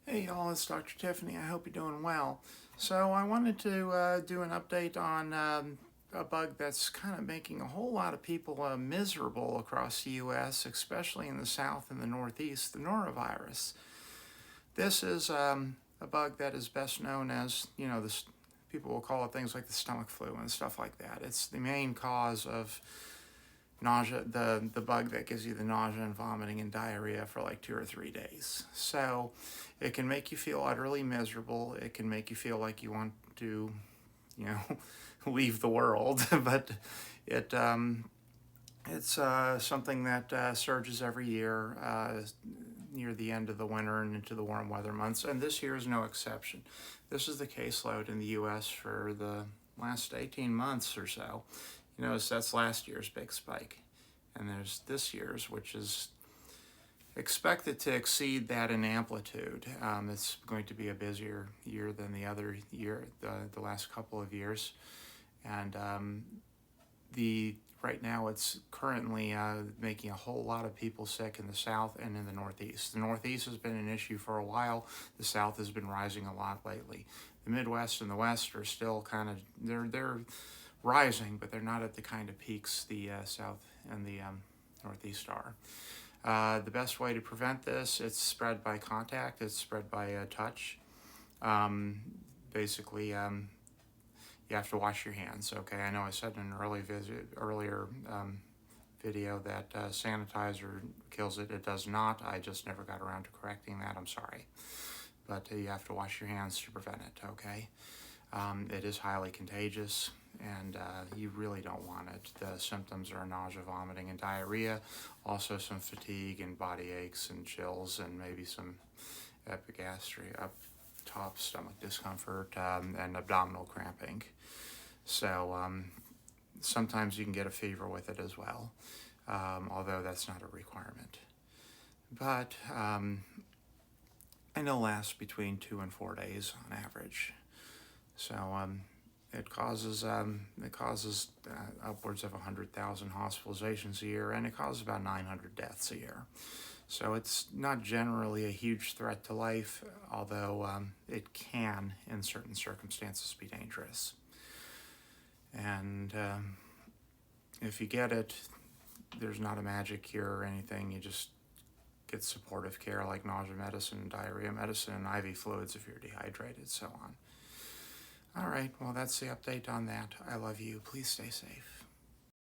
Hey y'all, it's Dr. Tiffany. I hope you're doing well. So I wanted to do an update on a bug that's kind of making a whole lot of people miserable across the U.S., especially in the South and the Northeast, the norovirus. This is a bug that is best known as, this, people will call it things like the stomach flu and stuff like that. It's the main cause of nausea, the bug that gives you the nausea and vomiting and diarrhea for like 2 or 3 days. So it can make you feel utterly miserable. It can make you feel like you want to, you know, leave the world. But it it's something that surges every year near the end of the winter and into the warm weather months, and this year is no exception. This is the caseload in the U.S. for the last 18 months or so. You notice that's last year's big spike, and there's this year's, which is expected to exceed that in amplitude. It's going to be a busier year than the other year, the last couple of years, and the right now it's currently making a whole lot of people sick in the South and in the Northeast. The Northeast has been an issue for a while. The South has been rising a lot lately. The Midwest and the West are still kind of they're rising, but they're not at the kind of peaks the South and the Northeast are. The best way to prevent this, it's spread by contact, it's spread by touch. Um, basically, you have to wash your hands, okay? I know I said in an earlier video that sanitizer kills it. It does not. I just never got around to correcting that. I'm sorry. But you have to wash your hands to prevent it, okay? It is highly contagious, and you really don't want it. The symptoms are nausea, vomiting, and diarrhea, also some fatigue and body aches and chills, and maybe some epigastric, up top stomach discomfort, and abdominal cramping. So sometimes you can get a fever with it as well, although that's not a requirement. But and it'll last between 2 and 4 days on average. So it causes upwards of 100,000 hospitalizations a year, and it causes about 900 deaths a year. So it's not generally a huge threat to life, although it can, in certain circumstances, be dangerous. And if you get it, there's not a magic cure or anything. You just get supportive care like nausea medicine, diarrhea medicine, and IV fluids if you're dehydrated, so on. All right, well, that's the update on that. I love you. Please stay safe.